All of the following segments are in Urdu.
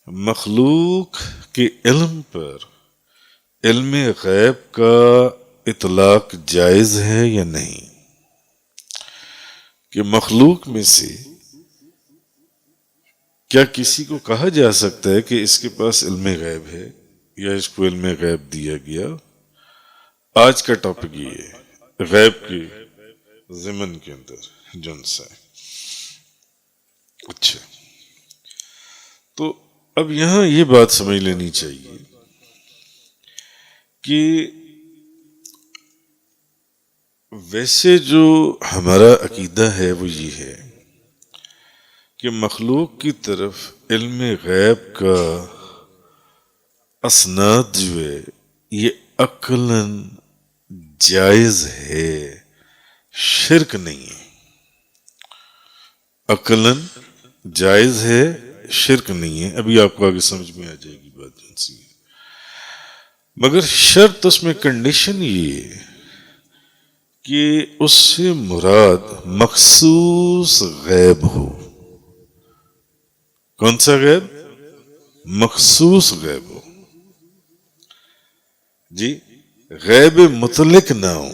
مخلوق کے علم پر علم غیب کا اطلاق جائز ہے یا نہیں؟ کہ مخلوق میں سے کیا کسی کو کہا جا سکتا ہے کہ اس کے پاس علم غیب ہے یا اس کو علم غیب دیا گیا؟ آج کا ٹاپک یہ ہے غیب کے ضمن کے اندر جن سے اچھا، تو اب یہاں یہ بات سمجھ لینی چاہیے کہ ویسے جو ہمارا عقیدہ ہے وہ یہ ہے کہ مخلوق کی طرف علم غیب کا اسناد جو ہے یہ عقلاً جائز ہے، شرک نہیں ہے۔ عقلاً جائز ہے، شرک نہیں ہے۔ ابھی آپ کو آگے سمجھ میں آ جائے گی بات جن سی ہے، مگر شرط اس میں کنڈیشن یہ ہے کہ اس سے مراد مخصوص غیب ہو۔ کون سا غیب؟ مخصوص غیب ہو جی، غیب مطلق نہ ہو،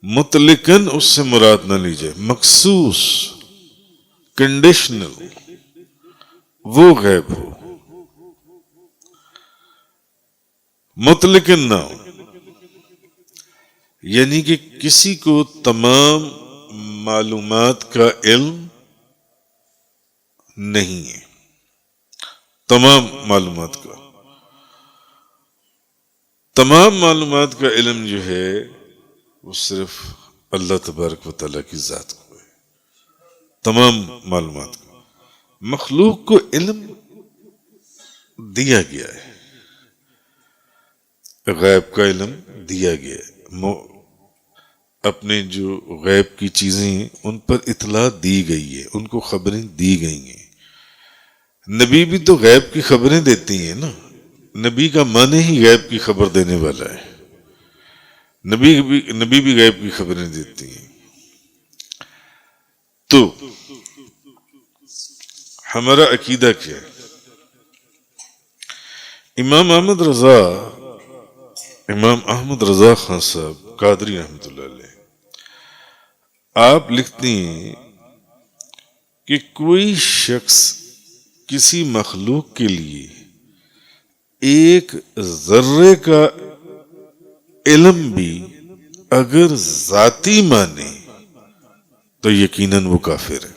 مطلقاً اس سے مراد نہ لی جائے، مخصوص کنڈیشنل وہ غیب ہو، مطلقاً نہ ہو، یعنی کہ کسی کو تمام معلومات کا علم نہیں ہے، تمام معلومات کا علم جو ہے وہ صرف اللہ تبارک و تعالیٰ کی ذات کو ہے، تمام معلومات کا۔ مخلوق کو علم دیا گیا ہے، غیب کا علم دیا گیا ہے، اپنے جو غیب کی چیزیں ہیں ان پر اطلاع دی گئی ہے، ان کو خبریں دی گئی ہیں۔ نبی بھی تو غیب کی خبریں دیتی ہیں نا، نبی کا معنی ہی غیب کی خبر دینے والا ہے، نبی بھی غیب کی خبریں دیتی ہیں۔ تو ہمارا عقیدہ کیا ہے؟ امام احمد رضا خان صاحب قادری رحمۃ اللہ علیہ، آپ لکھتے ہیں کہ کوئی شخص کسی مخلوق کے لیے ایک ذرے کا علم بھی اگر ذاتی مانے تو یقیناً وہ کافر ہے۔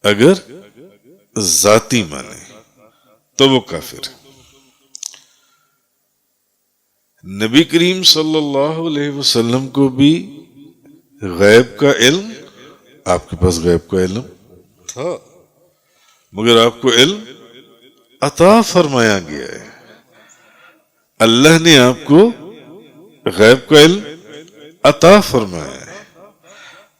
اگر ذاتی مانے تو وہ کافر ہے۔ نبی کریم صلی اللہ علیہ وسلم کو بھی غیب کا علم، آپ کے پاس غیب کا علم تھا، مگر آپ کو علم عطا فرمایا گیا ہے۔ اللہ نے آپ کو غیب کا علم عطا فرمایا ہے،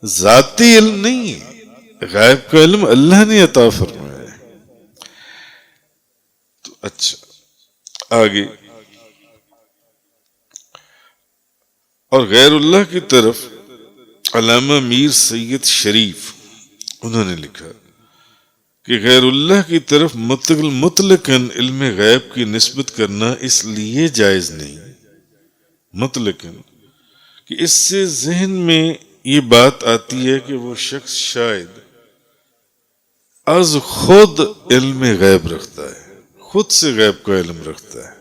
ذاتی علم نہیں ہے، غیب کا علم اللہ نے عطا فرمایا ہے۔ تو اچھا آگے، اور غیر اللہ کی طرف علامہ میر سید شریف انہوں نے لکھا کہ غیر اللہ کی طرف مطلقاً علم غیب کی نسبت کرنا اس لیے جائز نہیں، مطلقاً کہ اس سے ذہن میں یہ بات آتی ہے کہ وہ شخص شاید از خود علم غیب رکھتا ہے، خود سے غیب کا علم رکھتا ہے،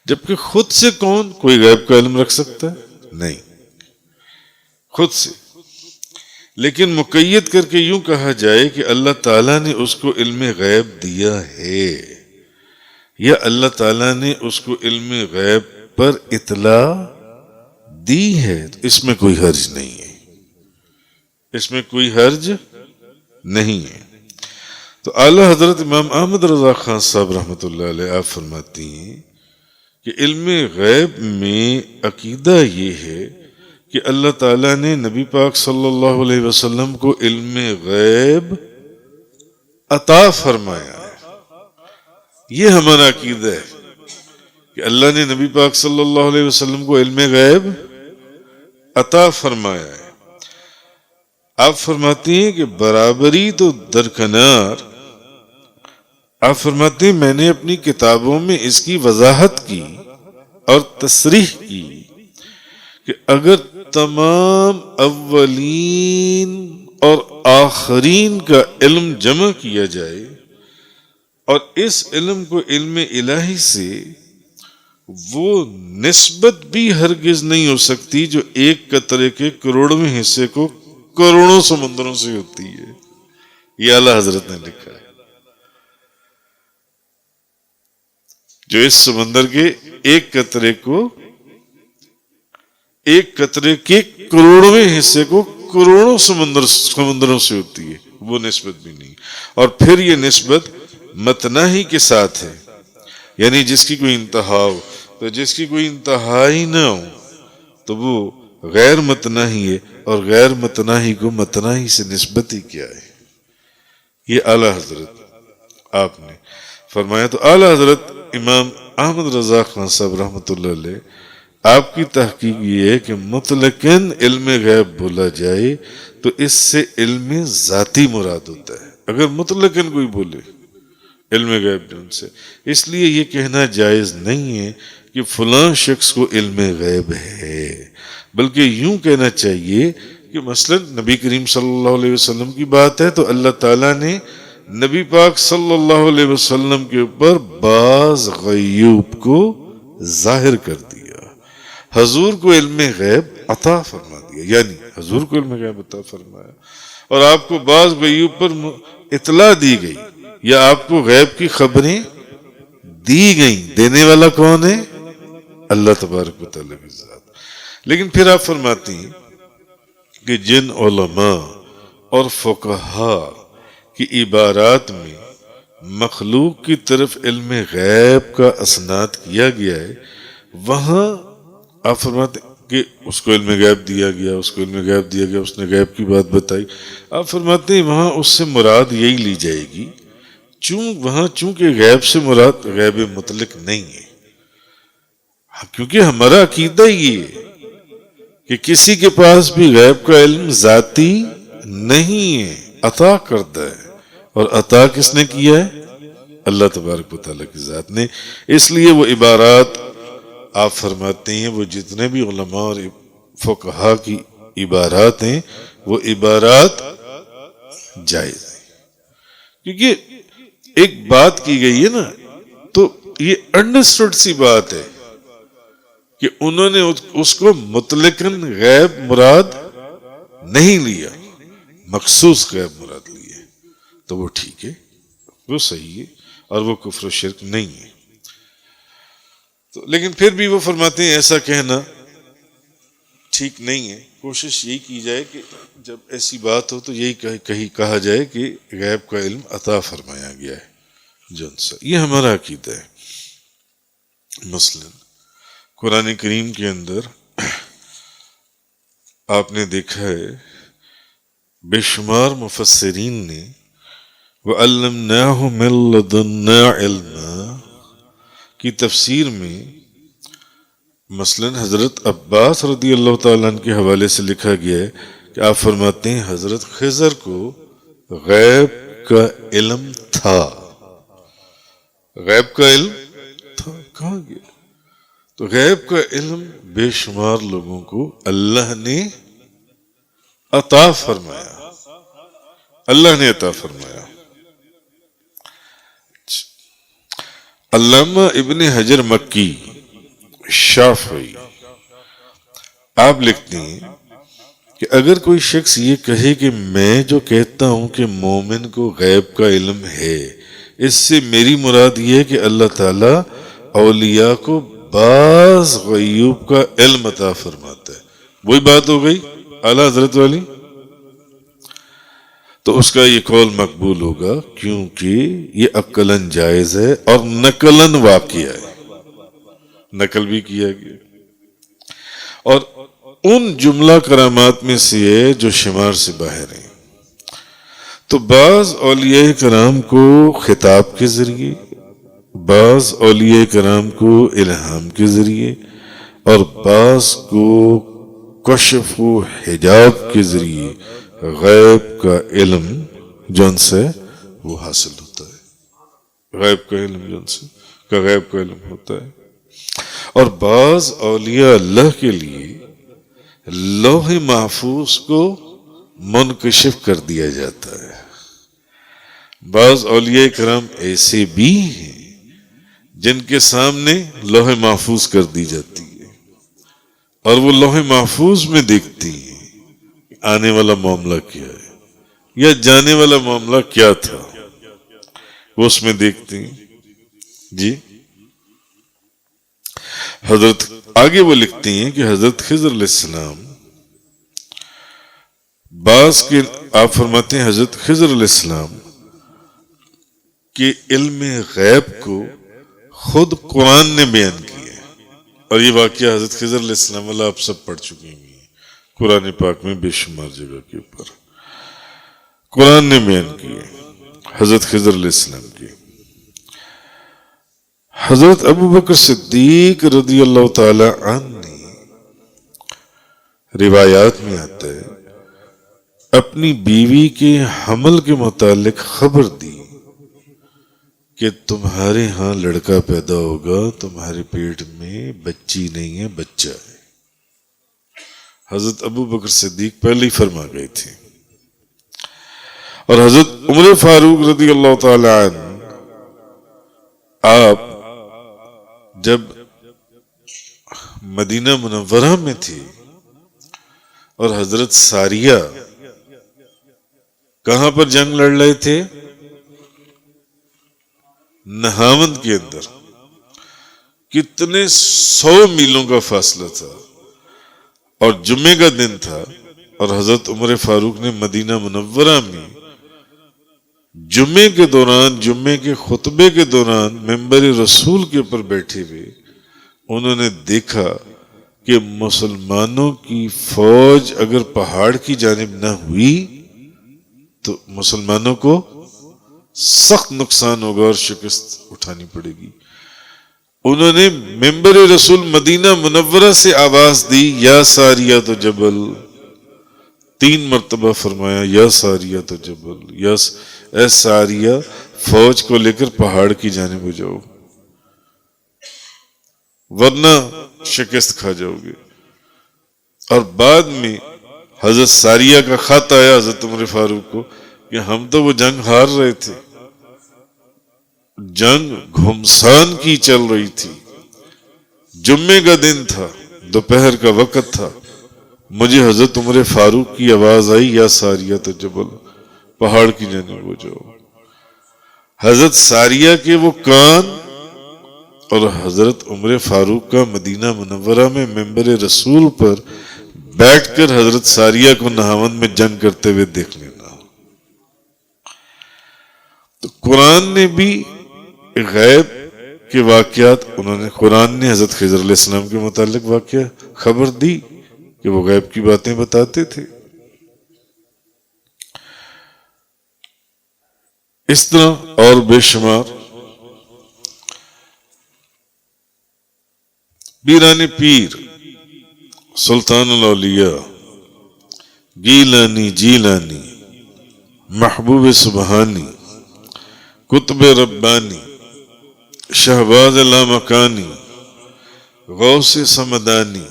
جبکہ خود سے کون کوئی غیب کا علم رکھ سکتا ہے؟ نہیں، خود سے۔ لیکن مقید کر کے یوں کہا جائے کہ اللہ تعالیٰ نے اس کو علم غیب دیا ہے، یا اللہ تعالیٰ نے اس کو علم غیب پر اطلاع دی ہے، تو اس میں کوئی حرج نہیں ہے، اس میں کوئی حرج نہیں ہے۔ تو اعلیٰ حضرت امام احمد رضا خان صاحب رحمۃ اللہ علیہ آپ فرماتی ہیں کہ علم غیب میں عقیدہ یہ ہے کہ اللہ تعالیٰ نے نبی پاک صلی اللہ علیہ وسلم کو علم غیب عطا فرمایا ہے۔ یہ ہمارا عقیدہ ہے کہ اللہ نے نبی پاک صلی اللہ علیہ وسلم کو علم غیب عطا فرمایا ہے۔ آپ فرماتی ہیں کہ برابری تو درکنار، آپ فرماتے ہیں میں نے اپنی کتابوں میں اس کی وضاحت کی اور تصریح کی کہ اگر تمام اولین اور آخرین کا علم جمع کیا جائے اور اس علم کو علم الہی سے، وہ نسبت بھی ہرگز نہیں ہو سکتی جو ایک قطرے کے کروڑویں حصے کو کروڑوں سمندروں سے ہوتی ہے۔ یہ اعلیٰ حضرت نے لکھا ہے، جو اس سمندر کے ایک قطرے کے کروڑویں حصے کو کروڑوں سمندروں سے ہوتی ہے، وہ نسبت بھی نہیں۔ اور پھر یہ نسبت متناہی کے ساتھ ہے، یعنی جس کی کوئی انتہا ہو، تو جس کی کوئی انتہا ہی نہ ہو تو وہ غیر متناہی ہے، اور غیر متناہی کو متناہی سے نسبت ہی کیا ہے۔ یہ اعلیٰ حضرت آپ نے فرمایا۔ تو اعلیٰ حضرت امام احمد رضا خان صاحب رحمۃ اللہ علیہ، آپ کی تحقیق یہ ہے کہ مطلقاً علم غیب بولا جائے تو اس سے علم ذاتی مراد ہوتا ہے، اگر مطلقاً کوئی بولے علم غیب جن سے، اس لیے یہ کہنا جائز نہیں ہے کہ فلاں شخص کو علم غیب ہے، بلکہ یوں کہنا چاہیے کہ مثلا نبی کریم صلی اللہ علیہ وسلم کی بات ہے تو اللہ تعالیٰ نے نبی پاک صلی اللہ علیہ وسلم کے اوپر بعض غیوب کو ظاہر کر دیا، حضور کو علم غیب عطا فرما دیا، یعنی حضور کو علم غیب عطا فرمایا، اور آپ کو بعض غیوب پر اطلاع دی گئی، یا آپ کو غیب کی خبریں دی گئیں۔ دینے والا کون ہے؟ اللہ تبارک و تعالیٰ کی ذات۔ لیکن پھر آپ فرماتی ہیں کہ جن علماء اور فقہاء کی عبارات میں مخلوق کی طرف علم غیب کا اسناد کیا گیا ہے، وہاں آپ فرماتے ہیں کہ اس کو علم غیب دیا گیا، اس کو علم غیب دیا گیا، اس نے غیب کی بات بتائی، آپ فرماتے ہیں وہاں اس سے مراد یہی لی جائے گی چونکہ غیب سے مراد غیب مطلق نہیں ہے، کیونکہ ہمارا عقیدہ یہ ہے کہ کسی کے پاس بھی غیب کا علم ذاتی نہیں ہے، عطا کردہ ہے، اور عطا کس نے کیا ہے؟ اللہ تبارک و تعالیٰ کی ذات نے۔ اس لیے وہ عبارات آپ فرماتے ہیں، وہ جتنے بھی علماء اور فقہاء کی عبارات ہیں وہ عبارات جائز ہیں، کیونکہ ایک بات کی گئی ہے نا، تو یہ انڈرسٹوڈ سی بات ہے کہ انہوں نے اس کو مطلقاً غیب مراد نہیں لیا، مخصوص غیب مراد لیا، تو وہ ٹھیک ہے، وہ صحیح ہے، اور وہ کفر و شرک نہیں ہے۔ لیکن پھر بھی وہ فرماتے ہیں ایسا کہنا ٹھیک نہیں ہے، کوشش یہی کی جائے کہ جب ایسی بات ہو تو یہی کہا جائے کہ غیب کا علم عطا فرمایا گیا ہے جن سے۔ یہ ہمارا عقیدہ ہے۔ مثلا قرآن کریم کے اندر آپ نے دیکھا ہے بے شمار مفسرین نے وَعَلَّمْنَاهُ مِن لَّدُنَّا عِلْمًا کی تفسیر میں مثلا حضرت عباس رضی اللہ تعالیٰ عنہ کے حوالے سے لکھا گیا ہے کہ آپ فرماتے ہیں حضرت خضر کو غیب کا علم تھا۔ غیب کا علم تھا، کہاں گیا؟ تو غیب کا علم بے شمار لوگوں کو اللہ نے عطا فرمایا، اللہ نے عطا فرمایا۔ علامہ ابن حجر مکی شافعی آپ لکھتے ہیں کہ اگر کوئی شخص یہ کہے کہ میں جو کہتا ہوں کہ مومن کو غیب کا علم ہے، اس سے میری مراد یہ ہے کہ اللہ تعالیٰ اولیاء کو بعض غیوب کا علم عطا فرماتا ہے، وہی بات ہو گئی اعلیٰ حضرت والی، تو اس کا یہ قول مقبول ہوگا، کیونکہ یہ عقلاً جائز ہے اور نقلاً واقعہ ہے، نقل بھی کیا گیا، اور ان جملہ کرامات میں سے ہے جو شمار سے باہر ہیں۔ تو بعض اولیاء کرام کو خطاب کے ذریعے، بعض اولیاء کرام کو الہام کے ذریعے، اور بعض کو کشف و حجاب کے ذریعے غیب کا علم جو ان سے وہ حاصل ہوتا ہے، غیب کا علم جو ان سے کا غیب کا علم ہوتا ہے۔ اور بعض اولیاء اللہ کے لیے لوح محفوظ کو منکشف کر دیا جاتا ہے۔ بعض اولیاء کرام ایسے بھی ہیں جن کے سامنے لوح محفوظ کر دی جاتی ہے اور وہ لوح محفوظ میں دیکھتی ہیں آنے والا معاملہ کیا ہے یا جانے والا معاملہ کیا تھا، وہ اس میں دیکھتی ہیں۔ جی حضرت آگے وہ لکھتی ہیں کہ حضرت خضر علیہ السلام بعض کے آپ فرماتے ہیں حضرت خضر علیہ السلام کہ علم غیب کو خود قرآن نے بیان کیا ہے، اور یہ واقعہ حضرت خضر علیہ السلام والا آپ سب پڑھ چکے ہیں قرآن پاک میں بے شمار جگہ کے اوپر قرآن نے بیان کیا ہے حضرت خضر علیہ السلام کی۔ حضرت ابو بکر صدیق رضی اللہ تعالی عنہ نے روایات میں آتا ہے اپنی بیوی کے حمل کے متعلق خبر دی کہ تمہارے ہاں لڑکا پیدا ہوگا، تمہارے پیٹ میں بچی نہیں ہے بچہ ہے۔ حضرت ابو بکر صدیق پہلے ہی فرما گئے تھے، اور حضرت عمر فاروق رضی اللہ تعالی عنہ آپ جب مدینہ منورہ میں تھے اور حضرت ساریہ کہاں پر جنگ لڑ رہے تھے؟ نہاوند کے اندر، کتنے 100 میلوں کا فاصلہ تھا اور جمعے کا دن تھا، اور حضرت عمر فاروق نے مدینہ منورہ میں جمعے کے دوران، جمعے کے خطبے کے دوران منبر رسول کے اوپر بیٹھے ہوئے انہوں نے دیکھا کہ مسلمانوں کی فوج اگر پہاڑ کی جانب نہ ہوئی تو مسلمانوں کو سخت نقصان ہوگا اور شکست اٹھانی پڑے گی۔ انہوں نے منبر رسول مدینہ منورہ سے آواز دی یا ساریہ تو جبل، 3 مرتبہ فرمایا یا ساریہ تو جبل، اے ساریہ فوج کو لے کر پہاڑ کی جانب ہو جاؤ ورنہ شکست کھا جاؤ گے۔ اور بعد میں حضرت ساریہ کا خط آیا حضرت عمر فاروق کو کہ ہم تو وہ جنگ ہار رہے تھے، جنگ گھمسان کی چل رہی تھی، جمعے کا دن تھا، دوپہر کا وقت تھا، مجھے حضرت عمر فاروق کی آواز آئی یا ساریہ تو جبل، پہاڑ کی جانب ہو جاؤ۔ حضرت ساریہ کے وہ کان اور حضرت عمر فاروق کا مدینہ منورہ میں منبر رسول پر بیٹھ کر حضرت ساریہ کو نہاوند میں جنگ کرتے ہوئے دیکھ لینا۔ تو قرآن نے بھی غیب کے واقعات، انہوں نے قرآن نے حضرت خضر علیہ السلام کے متعلق واقعہ خبر دی کہ وہ غیب کی باتیں بتاتے تھے۔ اس طرح اور بے شمار پیران پیر، سلطان الاولیاء، گیلانی جیلانی، محبوب سبحانی، قطب ربانی، شہباز لامکانی، غوث سمدانی،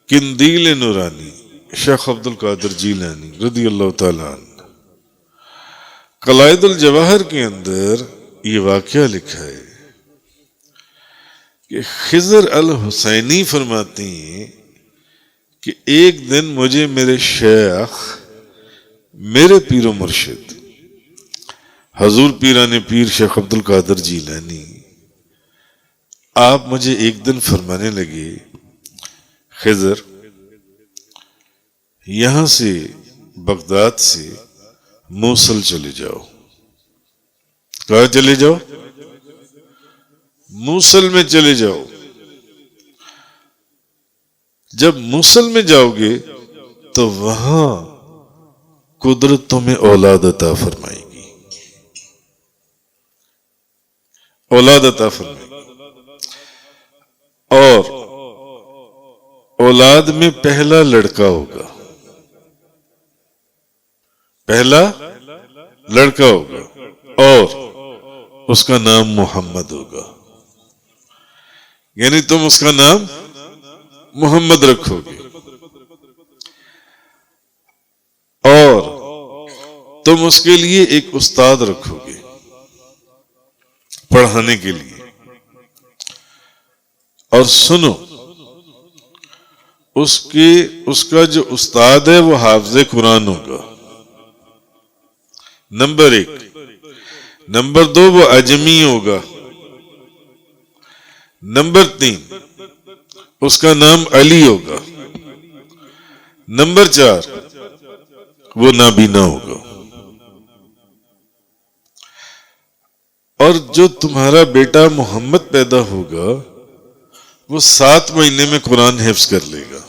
قندیل نورانی، شیخ عبد القادر جیلانی رضی اللہ تعالیٰ عنہ۔ قلائد الجواہر کے اندر یہ واقعہ لکھا ہے کہ خضر الحسینی فرماتے ہیں کہ ایک دن مجھے میرے شیخ، میرے پیر و مرشد حضور پیران پیر شیخ عبد القادر جیلانی، آپ مجھے ایک دن فرمانے لگے خضر یہاں سے بغداد سے موصل چلے جاؤ۔ کہاں چلے جاؤ؟ موصل میں چلے جاؤ۔ جب موصل میں جاؤ گے تو وہاں قدرت تمہیں اولاد عطا فرمائے گی، اولاد عطا فرمائے گی، اور اولاد میں پہلا لڑکا ہوگا، پہلا لڑکا ہوگا اور اس کا نام محمد ہوگا، یعنی تم اس کا نام محمد رکھو گے، اور تم اس کے لیے ایک استاد رکھو گے پڑھانے کے لیے۔ اور سنو، اس کا جو استاد ہے وہ حافظ قرآن ہوگا، نمبر 1۔ نمبر 2، وہ اجمی ہوگا۔ نمبر 3، اس کا نام علی ہوگا۔ نمبر 4، وہ نابینا ہوگا۔ اور جو تمہارا بیٹا محمد پیدا ہوگا وہ 7 مہینے میں قرآن حفظ کر لے گا،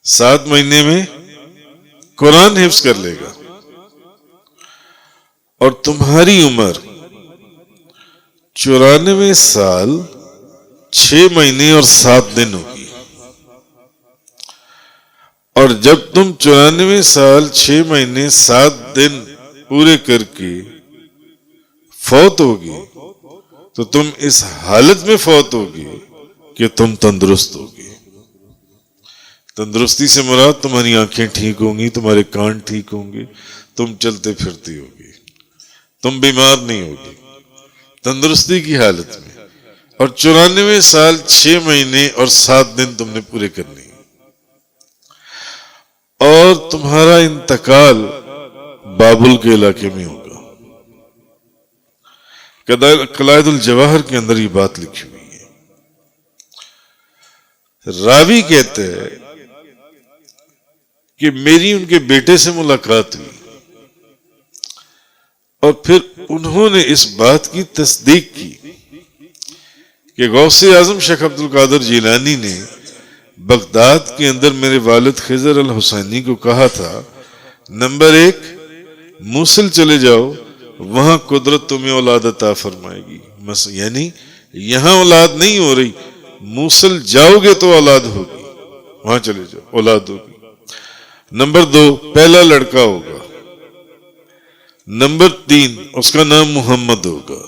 7 مہینے میں قرآن حفظ کر لے گا، اور تمہاری عمر 94 سال 6 مہینے اور 7 دن ہوگی۔ اور جب تم 94 سال 6 مہینے 7 دن پورے کر کے فوت ہوگی تو تم اس حالت میں فوت ہوگی کہ تم تندرست ہوگی۔ تندرستی سے مراد تمہاری آنکھیں ٹھیک ہوں گی، تمہارے کان ٹھیک ہوں گے، تم چلتے پھرتی ہوگی، تم بیمار نہیں ہوگی، تندرستی کی حالت میں۔ اور 94 سال 6 مہینے اور 7 دن تم نے پورے کرنے، اور تمہارا انتقال بابل کے علاقے میں ہوگا۔ قلائد الجواہر کے اندر یہ بات لکھی ہوئی ہے۔ راوی کہتے ہیں کہ میری ان کے بیٹے سے ملاقات ہوئی، اور پھر انہوں نے اس بات کی تصدیق کی کہ غوث اعظم شیخ عبد القادر جیلانی نے بغداد کے اندر میرے والد خضر الحسینی کو کہا تھا، نمبر 1، موصل چلے جاؤ، وہاں قدرت تمہیں اولاد عطا فرمائے گی، یعنی یہاں اولاد نہیں ہو رہی، موصل جاؤ گے تو اولاد ہوگی، وہاں چلے جاؤ اولاد ہوگی۔ نمبر 2، پہلا لڑکا ہوگا۔ نمبر 3، اس کا نام محمد ہوگا،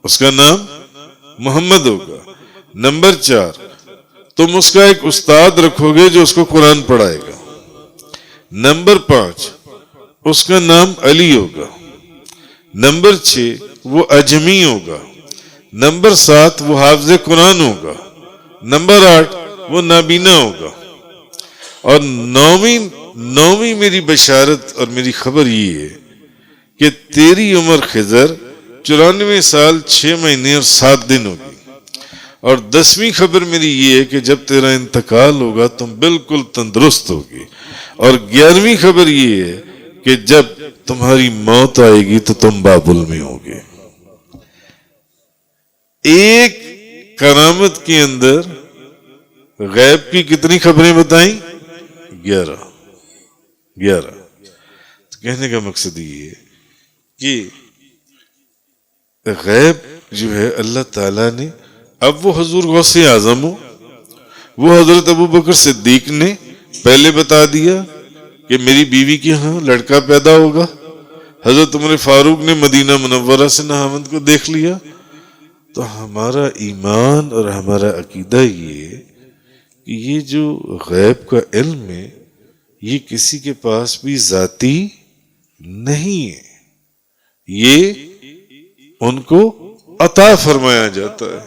اس کا نام محمد ہوگا۔ نمبر 4، تم اس کا ایک استاد رکھو گے جو اس کو قرآن پڑھائے گا۔ نمبر 5، اس کا نام علی ہوگا۔ نمبر 6، وہ اجمی ہوگا۔ نمبر 7، وہ حافظ قرآن ہوگا۔ نمبر 8، وہ نابینا ہوگا۔ اور نویں میری بشارت اور میری خبر یہ ہے کہ تیری عمر خضر 94 سال 6 مہینے اور 7 دن ہوگی۔ اور 10ویں خبر میری یہ ہے کہ جب تیرا انتقال ہوگا تم بالکل تندرست ہوگی۔ اور 11ویں خبر یہ ہے کہ جب تمہاری موت آئے گی تو تم بابل میں ہوگے۔ ایک کرامت کے اندر غیب کی کتنی خبریں بتائیں؟ 11۔ تو کہنے کا مقصد یہ ہے کہ غیب جو ہے اللہ تعالیٰ نے، اب وہ حضور غوث اعظم ہو، وہ حضرت ابو بکر صدیق نے پہلے بتا دیا کہ میری بیوی کے ہاں لڑکا پیدا ہوگا، حضرت عمر فاروق نے مدینہ منورہ سے نہاوند کو دیکھ لیا۔ تو ہمارا ایمان اور ہمارا عقیدہ یہ کہ یہ جو غیب کا علم ہے یہ کسی کے پاس بھی ذاتی نہیں ہے، یہ ان کو عطا فرمایا جاتا ہے۔